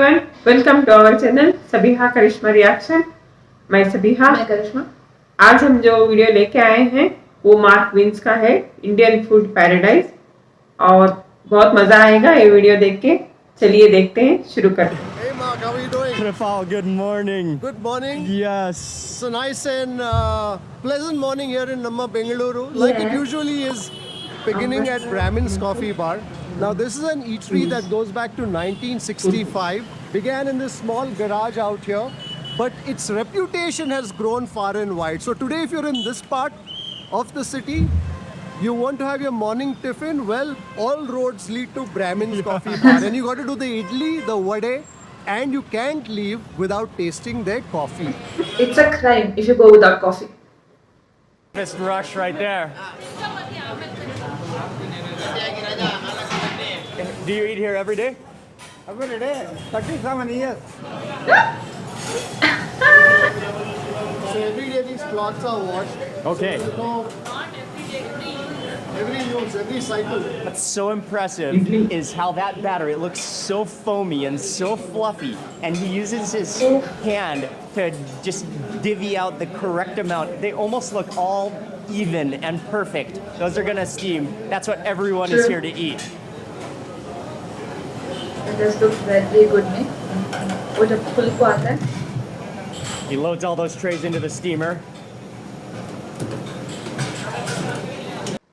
everyone, welcome to our channel Sabiha Karishma reaction. मैं सबिहा, मैं करिश्मा। आज हम जो वीडियो लेके आए हैं वो मार्क विंस का है, इंडियन फूड पैराडाइज, और बहुत मजा आएगा ये वीडियो देख के। चलिए देखते हैं, शुरू करते हैं। Hey Mark, how are you doing? Rafal, good morning. Good morning. Yes. It's a nice and pleasant morning here in Namma, Bangalore. Like it usually is, beginning at Brahmin's Coffee Bar. Now this is an eatery that goes back to 1965. Began in this small garage out here, but its reputation has grown far and wide. So today, if you're in this part of the city, you want to have your morning tiffin, well, all roads lead to Brahmin's Coffee Bar. And you got to do the idli, the vade, and you can't leave without tasting their coffee. It's a crime if you go without coffee. This rush right there. Do you eat here every day? Every day, 37 years. So every day these cloths are washed. Okay. So every use, every cycle. What's so impressive is how that batter, it looks so foamy and so fluffy, and he uses his hand to just divvy out the correct amount. They almost look all even and perfect. Those are gonna steam. That's what everyone is here to eat. It just looks very good में वो जब full को आता है He loads all those trays into the steamer.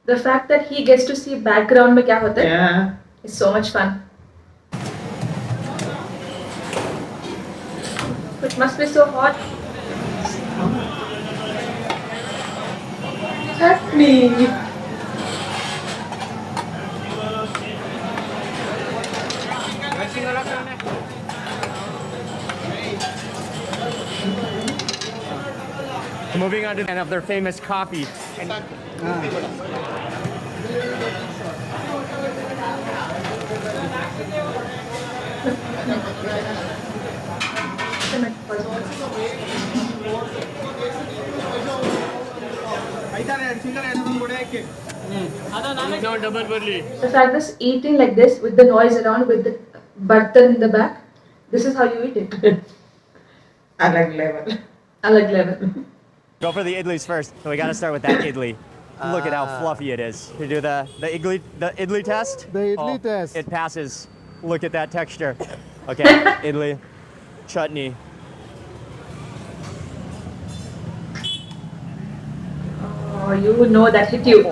The fact that he gets to see background में क्या होता है is so much fun. It must be so hot. Chutney. Moving on to one of their famous coffee. And The fact that eating like this with the noise around, with the burtan in the back, this is how you eat it. अलग level। अलग level. Go for the idlis first. So we got to start with that idli. Look at how fluffy it is. You do the idli test. The idli test. It passes. Look at that texture. Okay, idli, chutney. Oh, you know that hit you.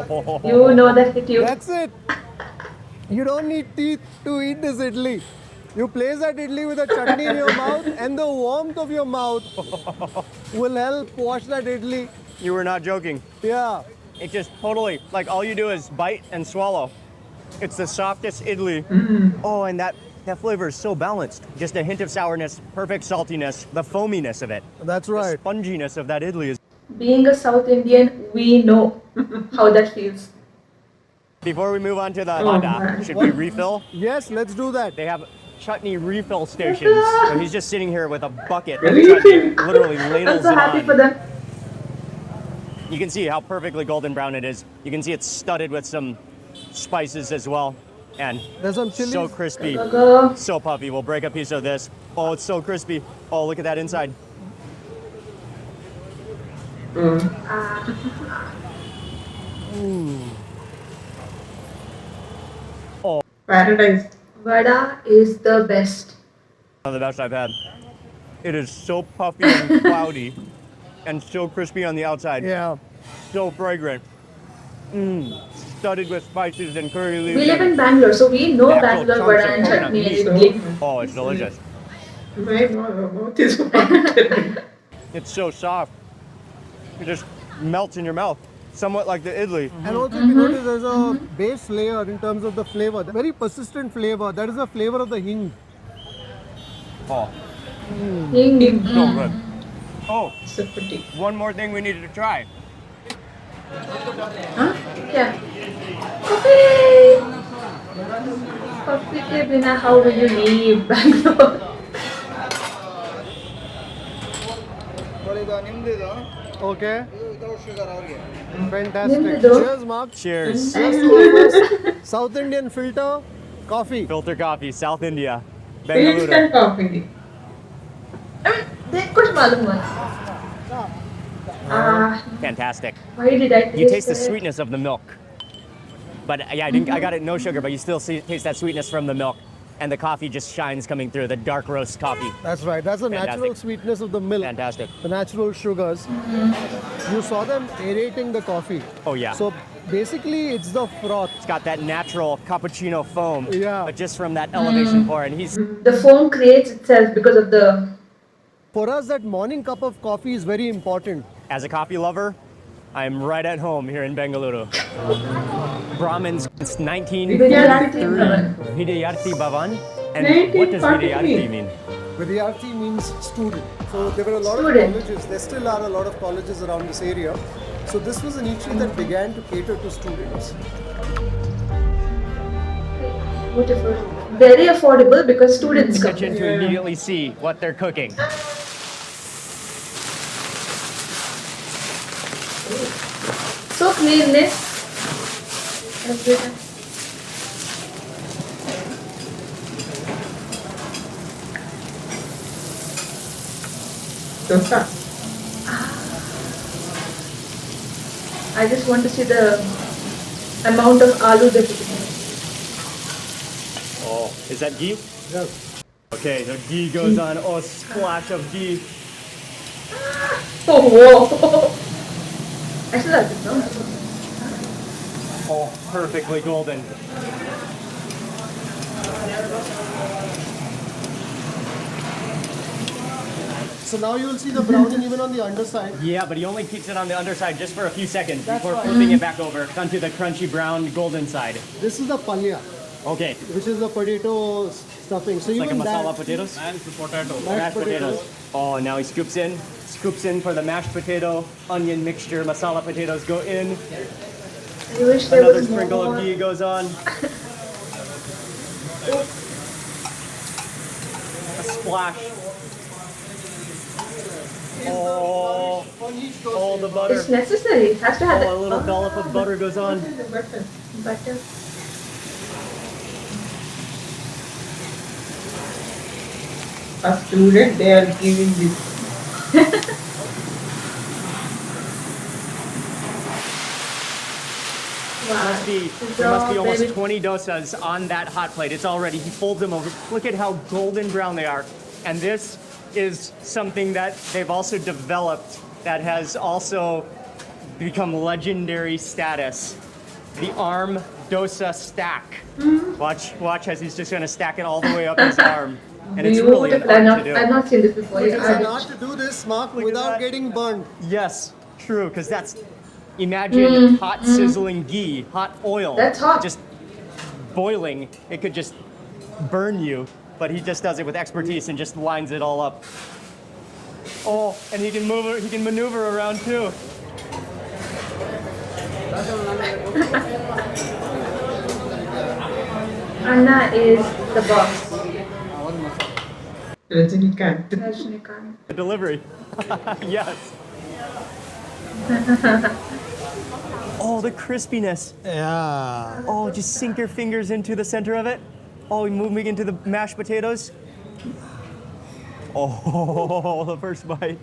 You know that hit you. That's it. You don't need teeth to eat this idli. You place that idli with a chutney in your mouth, and the warmth of your mouth will help wash that idli. You were not joking. Yeah. It just totally, like all you do is bite and swallow. It's the softest idli. Oh, and that flavor is so balanced. Just a hint of sourness, perfect saltiness, the foaminess of it. That's right. The sponginess of that idli is. Being a South Indian, we know how that feels. Before we move on to the handa, should we refill? Yes, let's do that. They have chutney refill stations. So he's just sitting here with a bucket of chutney, literally I'm ladles so it happy on. for them. You can see how perfectly golden brown it is. You can see it's studded with some spices as well. And There's some chili. so crispy, Go. so puffy. We'll break a piece of this. Oh, it's so crispy. Oh, look at that inside. Oh, Paradise। Vada is the best. one of the best I've had. It is so puffy and cloudy and so crispy on the outside. Yeah. So fragrant. Studded with spices and curry leaves. We live and in Bangalore, so we know the actual Bangalore chunks vada of and coconut chutney meat. and idli. Oh, it's delicious. मैं बहुत ही स्वाद। It's so soft. It just melts in your mouth. Somewhat like the idli. And also, if you notice, there's a base layer in terms of the flavor. The very persistent flavor. That is the flavor of the hing. Oh, Hing. so good. Oh, So pretty। one more thing we needed to try. Huh? Yeah. Coffee. Coffee के बिना how will you leave Bangalore? Okay. Fantastic. Nimdu. Cheers, Mark. Cheers. Cheers to all of us. South Indian filter coffee. Filter coffee, South India. Instant Bengaluru. coffee. I mean, they could malum one. Ah, Fantastic. why did I taste You taste the it? sweetness of the milk. But yeah, I got it no sugar, but you still taste that sweetness from the milk. And the coffee just shines coming through, the dark roast coffee. That's right. That's the Fantastic. natural sweetness of the milk. Fantastic. The natural sugars. You saw them aerating the coffee. Oh, yeah. So basically, it's the froth. It's got that natural cappuccino foam, Yeah. but just from that elevation pour. And he's The foam creates itself because of the. For us, that morning cup of coffee is very important. As a coffee lover, I'm right at home here in Bengaluru. Brahmins since 1930. Vidyarthi Bhavan. Vidyarthi Bhavan. And what does 1943. Vidyarthi mean? Vidyarthi means student. So there were a lot Student. of colleges. There still are a lot of colleges around this area. So this was an eatery that began to cater to students. Beautiful. Very affordable because students come. Kitchen to immediately see what they're cooking. So cleanliness. Everything. Dosa. I just want to see the amount of aloo that it is. Oh, is that ghee? Yes. Okay, the ghee goes on. Oh, splash of ghee. Oh, whoa. I still like it, no? Oh, perfectly golden. So now you will see the browning even on the underside. Yeah, but he only keeps it on the underside just for a few seconds That's before right. flipping it back over onto the crunchy brown golden side. This is the palya, Okay, which is the potato stuffing. So it's like a even masala that, potatoes? mashed Mashed potatoes. potatoes. Oh, now he scoops in for the mashed potato, onion mixture, masala potatoes go in. I wish there Another was sprinkle more. of ghee goes on. A splash. Oh, all the butter. It's necessary. It has to have Oh, a little dollop of butter goes on. butter. A student, they are giving this. Must be, there must be almost 20 dosas on that hot plate. It's already, he folds them over. Look at how golden brown they are. And this is something that they've also developed that has also become legendary status. The arm dosa stack. Watch as he's just gonna stack it all the way up his arm. And it's really an Beautiful. art to do. I've not seen this before. It's I- not to do this, Mark, Look at without that. getting burned. Yes, true, because that's, imagine hot sizzling ghee, hot oil. That's hot. Just boiling. It could just burn you, but he just does it with expertise and just lines it all up. Oh, and he can move, he can maneuver around too. Anna is the boss. Rajinikanth. Rajnikant. The delivery. Yes. Oh, the crispiness. Yeah. Oh, just sink your fingers into the center of it. Oh, moving into the mashed potatoes. Oh, the first bite.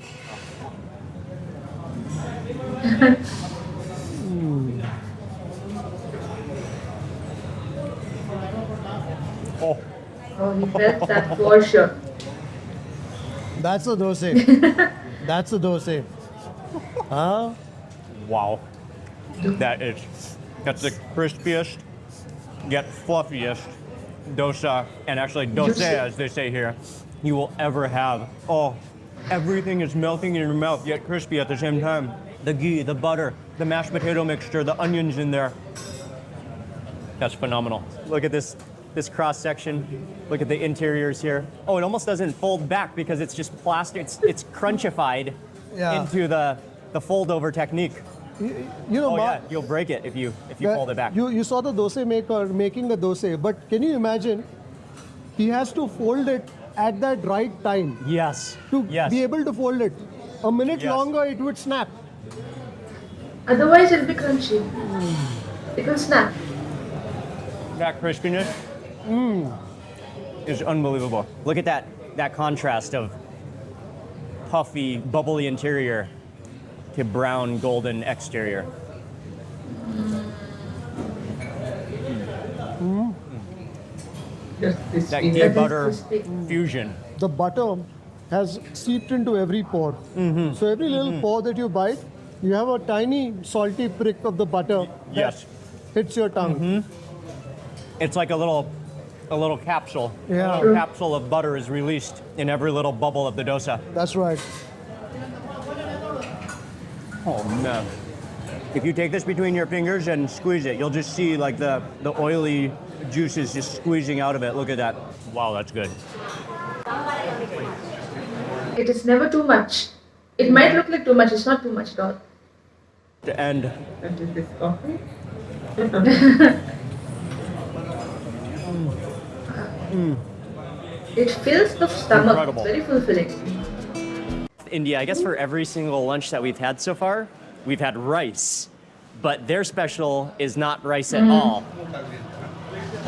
Oh, Oh, he felt that for sure. That's a dosa. That's a dosa. Huh? wow. That's the crispiest, yet fluffiest dosa, and actually dosa, as they say here, you will ever have. Oh, everything is melting in your mouth, yet crispy at the same time. The ghee, the butter, the mashed potato mixture, the onions in there. That's phenomenal. Look at this cross section. Look at the interiors here. Oh, it almost doesn't fold back because it's just plastic. It's crunchified Yeah. into the fold over technique. You know, Oh Mark, yeah, you'll break it if you fold it back. You saw the dosa maker making the dosa, but can you imagine? He has to fold it at that right time Yes. to Yes. be able to fold it. A minute Yes. longer, it would snap. Otherwise, it'll be crunchy. It will snap. That crispiness. is unbelievable. Look at that contrast of puffy, bubbly interior to brown, golden exterior. Just That crispy. ghee butter crispy. fusion. The butter has seeped into every pore. So every little pore that you bite, you have a tiny salty prick of the butter Yes. that hits your tongue. It's like a little capsule. Yeah. A little capsule of butter is released in every little bubble of the dosa. That's right. Oh man. If you take this between your fingers and squeeze it, you'll just see like the oily juices just squeezing out of it. Look at that. Wow, that's good. It is never too much. It might look like too much, it's not too much at all. To end. That is this coffee. It fills the stomach. Incredible. It's very fulfilling. India, I guess for every single lunch that we've had so far, we've had rice. But their special is not rice at all.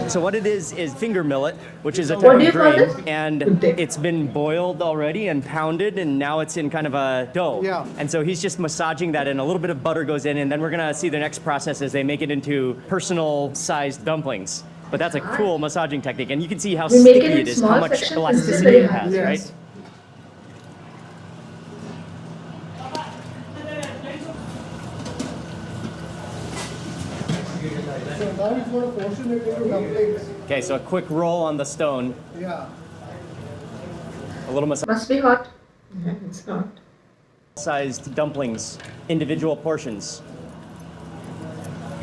So what it is finger millet, which is a What do type you of call grain, this? and it's been boiled already and pounded, and now it's in kind of a dough. Yeah. And so he's just massaging that, and a little bit of butter goes in, and then we're gonna see the next process as they make it into personal-sized dumplings. But that's a cool massaging technique, and you can see how We make it sticky in it is, small how much sections, it's elasticity very it hard. has, Yes. right? So now it's going to portion it into dumplings. Okay, so a quick roll on the stone, Yeah. a little massage. Must be hot. Yeah, it's not. Sized dumplings, individual portions.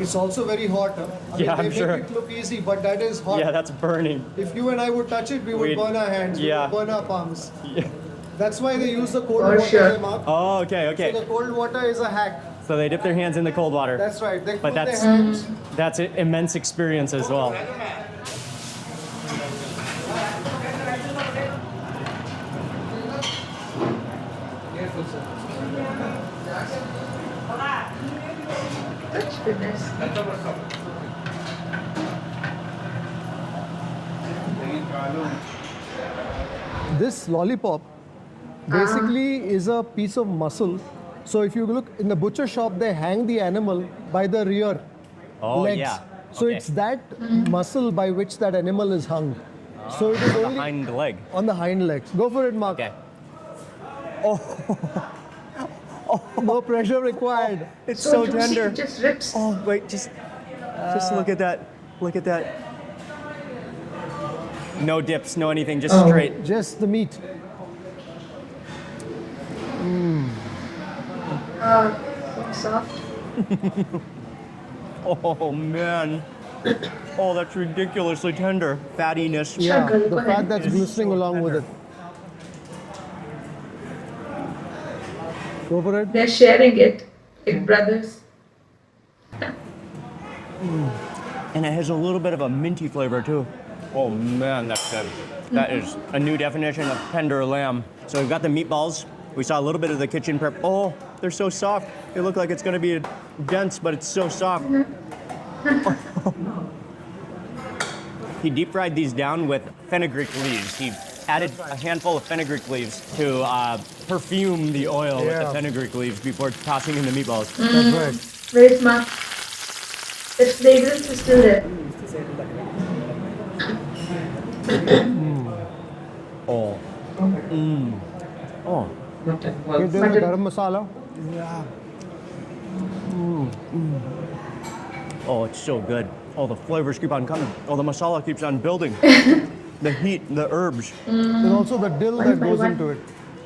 It's also very hot. Huh? Yeah, they I'm sure. make it look easy, but that is hot. Yeah, that's burning. If you and I would touch it, we would We'd- burn our hands, yeah. we would burn our palms. Yeah. That's why they use the cold For water, sure. Mark. Oh, okay, So okay. the cold water is a hack. So they dip their hands in the cold water. That's right. They But put that's their hands. that's an immense experience as well. Such goodness. This lollipop basically is a piece of muscle. So if you look in the butcher shop, they hang the animal by the rear Oh legs. yeah. So Okay. it's that muscle by which that animal is hung. So it is the only hind leg. on the hind legs. Go for it, Mark. Okay. No pressure required. It's So so juicy, tender. it just rips. Oh wait, just look at that. Look at that. No dips, no anything, just straight. Just the meat. So soft. Oh man. Oh, that's ridiculously tender. Fattiness. Yeah, girl, the go fat ahead. that's It's glistening so along with it. tender. Go for it. They're sharing it like brothers. And it has a little bit of a minty flavor too. Oh man, that's good. That is a new definition of tender lamb. So we've got the meatballs. We saw a little bit of the kitchen prep. Oh, they're so soft. They look like it's gonna be dense, but it's so soft. He deep fried these down with fenugreek leaves. He added a handful of fenugreek leaves to perfume the oil with the Yeah. fenugreek leaves before tossing in the meatballs. That's right. Very smart. Its fragrance is still there. Oh. Oh. Mutton. Get Well, in the Mutton. garam masala. Oh, it's so good. Oh, the flavors keep on coming. Oh, the masala keeps on building. The heat, the herbs. There's also the dill that by goes one. into it.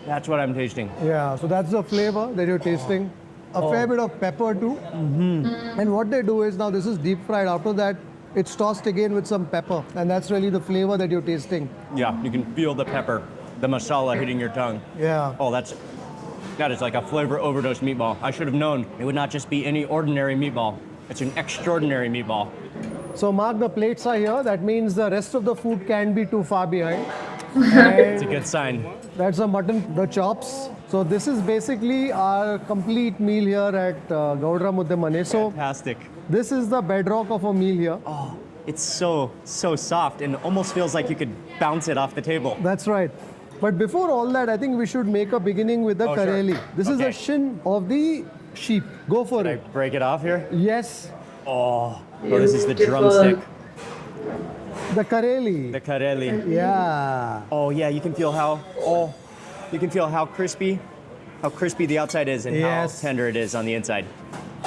That's what I'm tasting. Yeah, so that's the flavor that you're tasting. A fair bit of pepper too. And what they do is now this is deep fried. After that, it's tossed again with some pepper, and that's really the flavor that you're tasting. Yeah, you can feel the pepper, the masala hitting your tongue. Yeah. Oh, that is like a flavor overdose meatball. I should have known it would not just be any ordinary meatball. It's an extraordinary meatball. So Mark, the plates are here. That means the rest of the food can't be too far behind. It's a good sign. That's the mutton, the chops. So this is basically our complete meal here at Gaudra Mudde Mane. So Fantastic. this is the bedrock of a meal here. It's so soft and almost feels like you could bounce it off the table. That's right. But before all that, I think we should make a beginning with the Oh, sure. kareli. This is Okay. a shin of the sheep. Go for Can I it. break it off here? Yes, Oh, this is the Beautiful. drumstick. the kareli. The kareli. Yeah. Oh yeah, you can feel how crispy the outside is and Yes. how tender it is on the inside.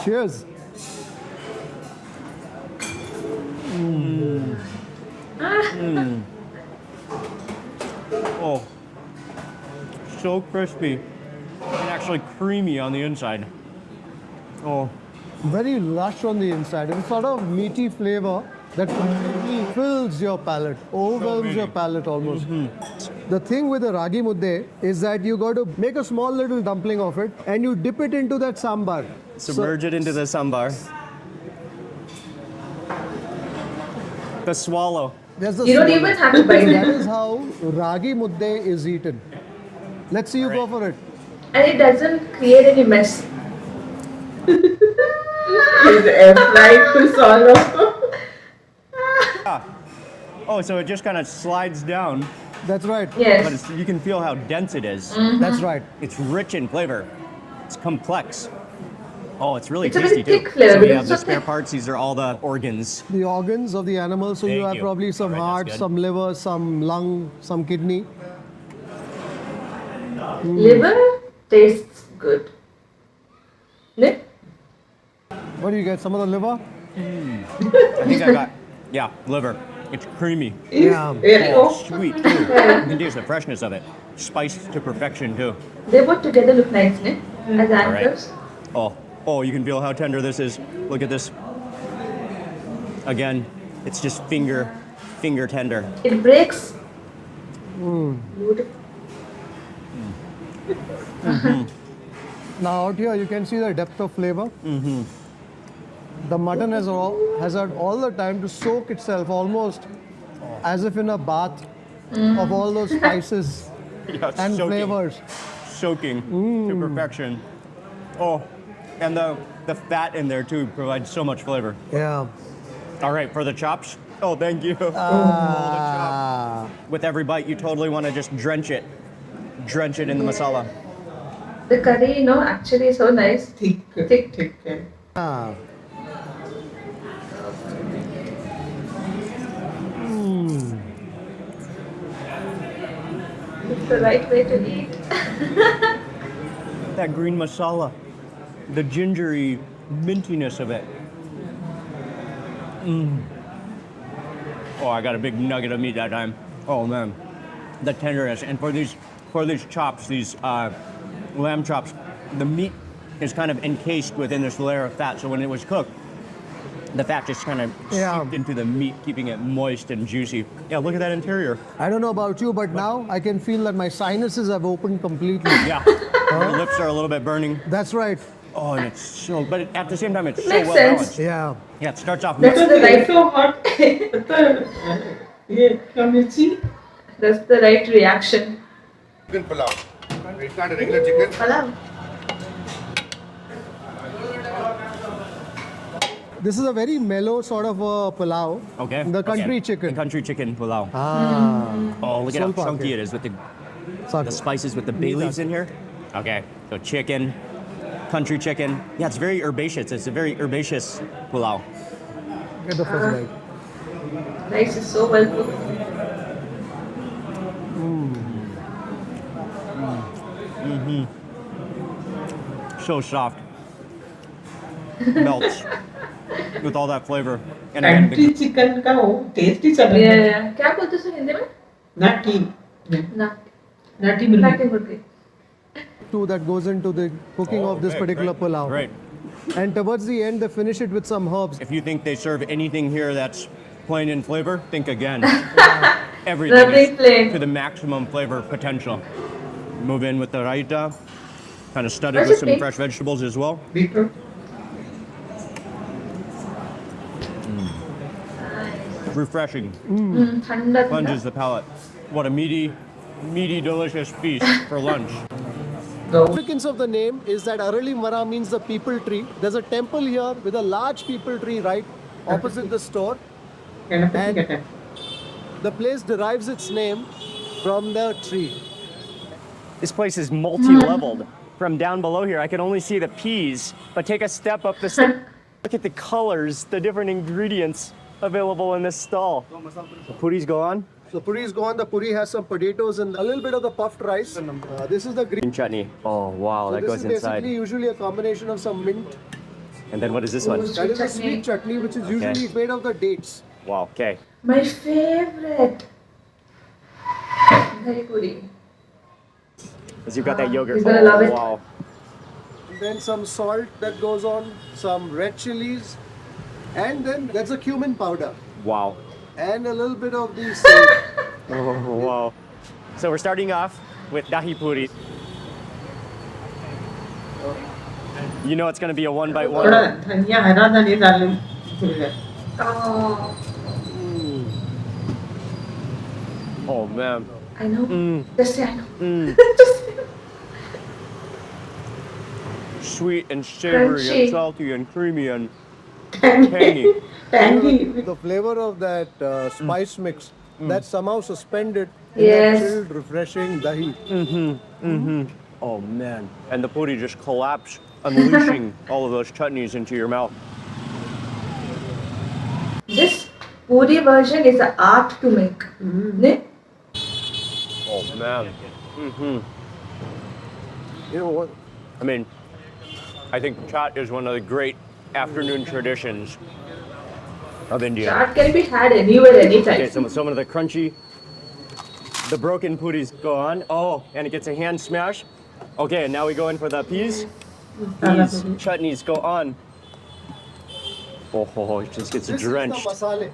Cheers. Oh, so crispy and actually creamy on the inside. Oh, Very lush on the inside. It's sort of meaty flavor that completely fills your palate, overwhelms your palate almost. The thing with the ragi mudde is that you got to make a small little dumpling of it and you dip it into that sambar. submerge it into the sambar. The swallow. There's the You don't small- even have to bite That it. is how ragi mudde is eaten. Let's see you go for it. And it doesn't create any mess. Is air fried to swallow. Oh, so it just kind of slides down, That's right. but Yes. you can feel how dense it is. That's right. It's rich in flavor. It's complex. Oh, it's really It's a tasty very too. thick flavor So we because have the it's so spare thick. parts. These are all the organs. The organs of the animal. So you Thank have you. probably some All right, heart, that's good. some liver, some lung, some kidney. Liver tastes good. Ne? What do you get? Some of the liver? I think I got, yeah, liver. It's creamy. Yeah. Very Oh, oh. sweet too. You can taste the freshness of it. Spiced to perfection too. They both together look nice, ne? As All right. anchors. Oh, you can feel how tender this is. Look at this. Again, it's just finger tender. It breaks. Beautiful. Now out here you can see the depth of flavor. The mutton has had all the time to soak itself almost as if in a bath of all those spices Yeah, and soaking. flavors. Soaking to perfection. Oh, and the fat in there too provides so much flavor. Yeah. All right, for the chops. Oh, thank you. Ah. With every bite, you totally want to just drench it in the masala. The curry, actually so nice. Thick. Ah. It's the right way to eat. That green masala, the gingery mintiness of it. Oh, I got a big nugget of meat that time. Oh man, the tenderness. And for these chops, these lamb chops, the meat is kind of encased within this layer of fat. So when it was cooked, the fat just kind of Yeah. seeped into the meat, keeping it moist and juicy. Yeah, look at that interior. I don't know about you, but now I can feel that my sinuses have opened completely. Yeah, your lips are a little bit burning. That's right. Oh, and it's so, but at the same time, it's so Makes well sense. balanced. Yeah. Yeah, it starts off That's mixed. the right. So hot. Yeah, Kamichi. That's the right reaction. Chicken pulao. It's not a regular chicken. Palav. This is a very mellow sort of a pulao. Okay. The country okay. chicken. The country chicken pulao. Ah. Oh, look at how Soul pocket. chunky it is with the Sorry. spices with the bay leaves in here. Okay, so chicken, country chicken. Yeah, it's very herbaceous. It's a very herbaceous pulao. Get the first bite. Rice is so well cooked. So soft. Melts with all that flavor. And again, Country chicken का वो tasty चलन Yeah, है. yeah. क्या बोलते हैं हिंदी में? Nutty. ना. Nutty मुर्गी. Nutty मुर्गी. Too that goes into the cooking of this particular pulao. Right. And towards the end, they finish it with some herbs. If you think they serve anything here that's plain in flavor, think again. Nothing Everything is plain. to the maximum flavor potential. Move in with the raita, kind of studded Where's with it some made? fresh vegetables as well. Beetroot. Refreshing, ठंडा cleanses the palate. What a meaty, delicious feast for lunch. The Significance of the name is that Arali Mara means the people tree. There's a temple here with a large people tree right opposite the store. Ganapati And Ghatta. the place derives its name from the tree. This place is multi-leveled. From down below here, I can only see the peas, but take a step up the look at the colors, the different ingredients available in this stall. The puris go on. So puri is gone. The puri has some potatoes and a little bit of the puffed rice. This is the green. Green chutney. Oh wow, that This goes is basically inside. usually a combination of some mint. And then what is this one? That is a sweet chutney, which is usually made of the dates. Wow. Okay. My favorite. Dahi puri. Because you've got that yogurt. He's gonna love it. Wow. And then some salt that goes on, some red chilies, and then there's a cumin powder Wow. and a little bit of the salt. Oh wow. So we're starting off with dahi puri. You know it's going to be a one bite थोड़ा wonder. धनिया हरा धनिया डालने भूल गए. Oh, Oh man. I know. Mm. Just say I know. Mm. Just say I know. Sweet and savory Crunchy. and salty and creamy and tangy. Tangy. The flavor of that spice mix that's somehow suspended in Yes. that chilled, refreshing dahi. Oh man. And the puri just collapsed, unleashing all of those chutneys into your mouth. This puri version is an art to make. Ne? Oh man. You know what? I mean, I think chaat is one of the great afternoon traditions of India. Chaat can be had anywhere, anytime. Okay, some of the crunchy, the broken puris go on. Oh, and it gets a hand smash. Okay, and now we go in for the peas. Peas, chutneys go on. Oh, it just gets This drenched. is the masale.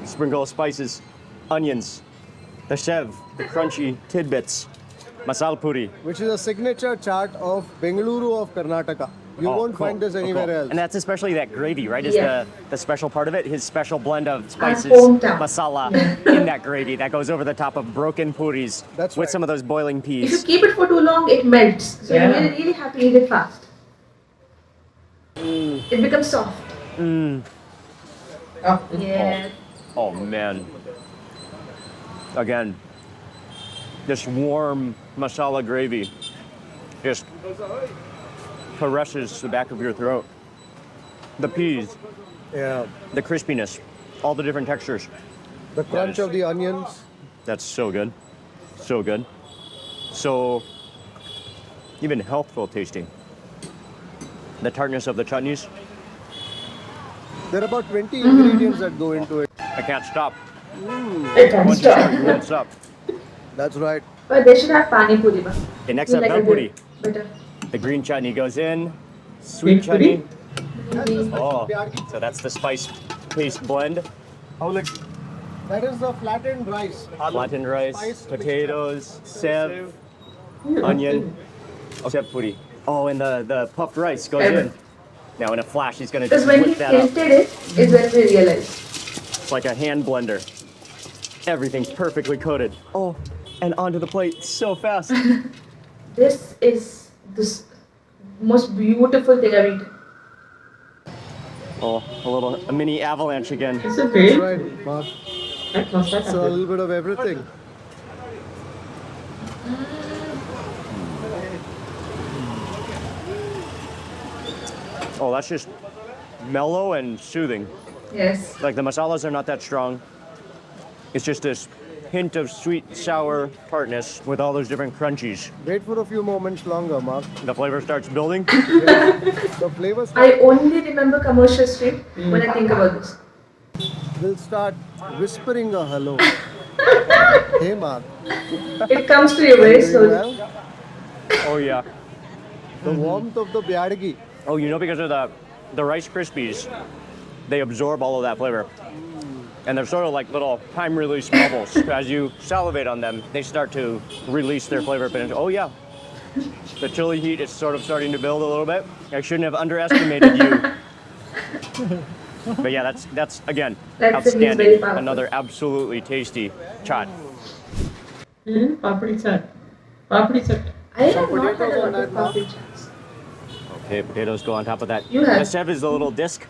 Sprinkle of spices, onions, the shev, the crunchy tidbits, masala puri. Which is a signature chaat of Bengaluru of Karnataka. You Oh, won't cool, find this cool, anywhere cool. else. And that's especially that gravy, right? Is Yeah. the special part of it. His special blend of spices, hometown. masala in that gravy that goes over the top of broken puris That's with right. some of those boiling If you peas. keep it for too long, it melts. So Yeah. you really have to eat it fast. It becomes soft. Oh, Yeah. Oh man. Again, this warm masala gravy just caresses the back of your throat. The peas, Yeah. the crispiness, all the different textures. The crunch of the onions. That's so good. So good. So even healthful tasting. The tartness of the chutneys, There are about 20 ingredients that go into it. I can't stop. It can Once you start, you stop. won't stop. That's right. But they should have pani puri. Ba. Okay, next You up, like bel a puri. bit better. The green chutney goes in. Sweet Green puri? chutney. Oh, so that's the spice paste blend. How like that is the flattened rice. Flattened rice, Spice potatoes, sev, onion, sev puri. Oh, and the puffed rice goes in. Now in a flash, he's gonna Because just when he whip that up. tasted it, is when we realized. It's like a hand blender. Everything's perfectly coated. Oh, and onto the plate so fast. This is the most beautiful thing I've eaten. Oh, a mini avalanche again. It's a That's great. right, Mark. That must have So a little bit of everything. Oh, that's just mellow and soothing. Yes. Like the masalas are not that strong. It's just this hint of sweet, sour tartness with all those different crunchies. Wait for a few moments longer, Mark. The flavor starts building. The flavors I only remember Commercial Street when I think about this. will start whispering a hello. Hey, Mark. It comes to you very Doing slowly. well? Oh yeah. The warmth of the Byadagi. Oh, you know, because of the Rice Krispies, they absorb all of that flavor. And they're sort of like little time release bubbles. As you salivate on them, they start to release their flavor. Oh yeah, the chili heat is sort of starting to build a little bit. I shouldn't have underestimated you. But yeah, that's again, That's it, he's very outstanding. powerful. Another absolutely tasty chaat. Papdi chaat. Papdi chaat. I have not had potatoes a on lot of that, Mark. coffee chats. Okay, potatoes go on top of that. You have. The sev is the little disc.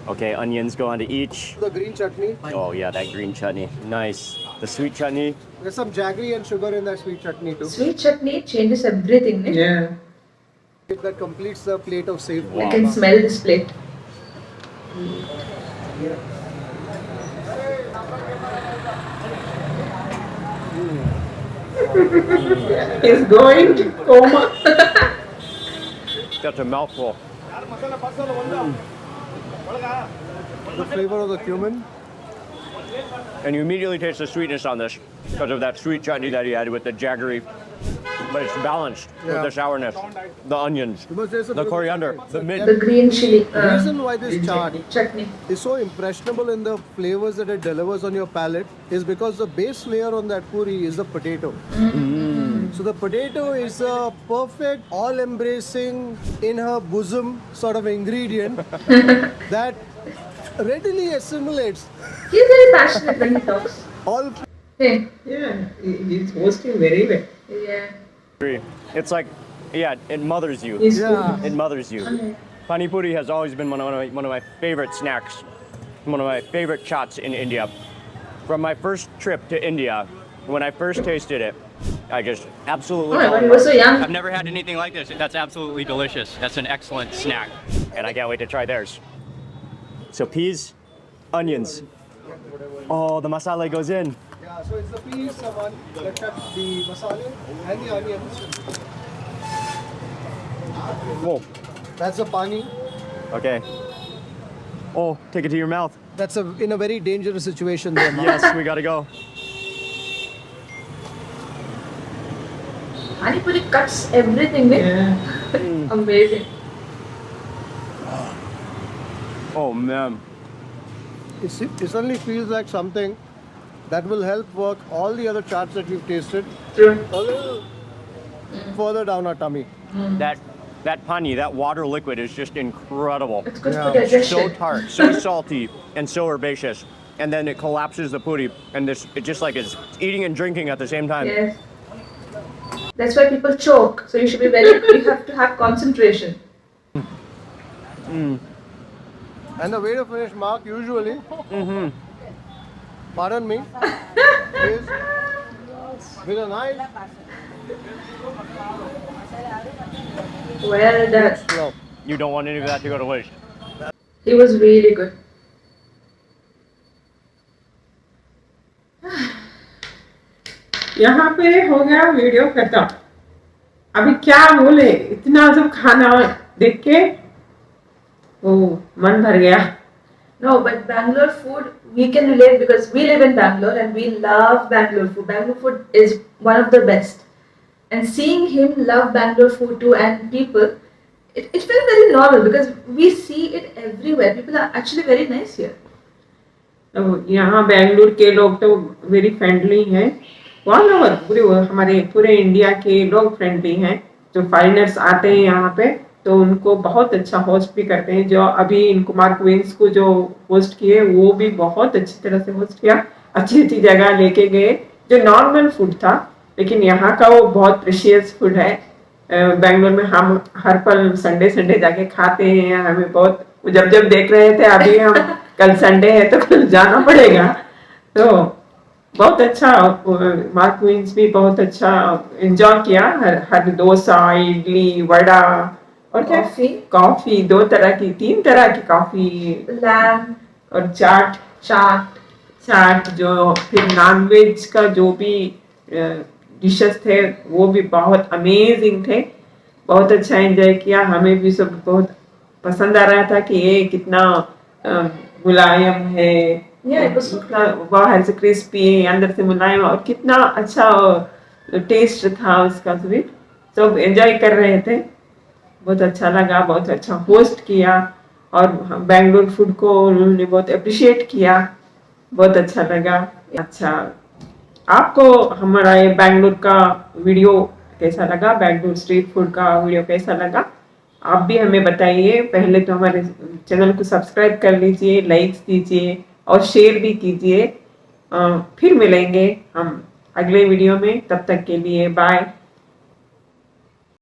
Okay, onions go onto each. The green chutney. Oh yeah, that green chutney. Nice. The sweet chutney. There's some jaggery and sugar in that sweet chutney too. Sweet chutney changes everything. Eh? Yeah. That completes the plate of saved. I can smell this plate. He's going to coma. That's a mouthful. The flavor of the cumin. And you immediately taste the sweetness on this because of that sweet chutney that he had with the jaggery. But it's balanced with the sourness, the onions, Because there's a the coriander, the mint. The green chili. The reason why this chaat Chutney. is so impressionable in the flavors that it delivers on your palate is because the base layer on that puri is the potato. So the potato is a perfect, all-embracing, in her bosom sort of ingredient that readily assimilates He's very passionate when he talks. all. Hey. Yeah, he's hosting very well. Yeah. It's like, yeah, it mothers you. He's Yeah. It mothers you. Pani puri has always been one of my favorite snacks, one of my favorite chats in India. From my first trip to India, when I first tasted it, I just absolutely Oh my fell god, in he love. was so young. I've never had anything like this. That's absolutely delicious. That's an excellent snack. And I can't wait to try theirs. So peas, onions. Oh, the masala goes in. Yeah, so it's the peas, the masala, and the onions. Whoa. That's the pani. Okay. Oh, take it to your mouth. That's in a very dangerous situation there. Yes, we gotta go. Pani puri cuts everything. Eh? Yeah. Amazing. Oh man. It suddenly feels like something that will help work all the other charts that we've tasted True. a little further down our tummy. That pani, that water liquid is just incredible. It's good Yeah. for digestion. So tart, so salty, and so herbaceous. And then it collapses the puri, and it just like is eating and drinking at the same time. Yes. That's why people choke. So you should be you have to have concentration. And the way to finish, Mark, usually, pardon me, is with a knife. Well done. Well, You don't want any of that to go to waste. He was really good. यहाँ पे हो गया video खत्म। अभी क्या बोले, इतना सब खाना देख के ओ मन भर गया। No, but Bangalore food, we can relate because we live in Bangalore and we love Bangalore food. Bangalore food is one of the best. And seeing him love Bangalore food too and people, it felt very normal because we see it everywhere. People are actually very nice here. तो यहाँ बेंगलुरु के लोग तो very friendly हैं। All over हमारे पूरे India के लोग फ्रेंडली हैं। जो फॉरेनर्स आते हैं यहाँ पे तो उनको बहुत अच्छा होस्ट भी करते हैं। जो अभी इनको मार्क विंस को जो होस्ट किए वो भी बहुत अच्छी तरह से होस्ट किया, अच्छी अच्छी जगह लेके गए। जो नॉर्मल फूड था लेकिन यहाँ का वो बहुत प्रेशियस फूड है। बेंगलोर में हम हर पल संडे संडे जाके खाते हैं। हमें बहुत जब जब देख रहे थे अभी हम कल संडे है तो कल जाना पड़ेगा। तो बहुत अच्छा मार्क विंस भी बहुत अच्छा एंजॉय किया। हर डोसा, इडली, वड़ा और क्या कॉफी, 2 तरह की 3 तरह की कॉफी, Lamb, और चाट जो फिर नॉनवेज का जो भी डिशेस थे वो भी बहुत अमेजिंग थे। बहुत अच्छा एंजॉय किया। हमें भी सब बहुत पसंद आ रहा था कि ये कितना मुलायम है। बाहर से क्रिस्पी, अंदर से मुलायम, और कितना अच्छा टेस्ट था उसका। सभी सब एंजॉय कर रहे थे। बहुत अच्छा लगा, बहुत अच्छा होस्ट किया और बेंगलुरु फूड को उन्होंने बहुत अप्रिशिएट किया। बहुत अच्छा लगा। अच्छा, आपको हमारा ये बेंगलुरु का वीडियो कैसा लगा, बेंगलुरु स्ट्रीट फूड का वीडियो कैसा लगा, आप भी हमें बताइए। पहले तो हमारे चैनल को सब्सक्राइब कर लीजिए, लाइक्स दीजिए और शेयर भी कीजिए। फिर मिलेंगे हम अगले वीडियो में। तब तक के लिए बाय।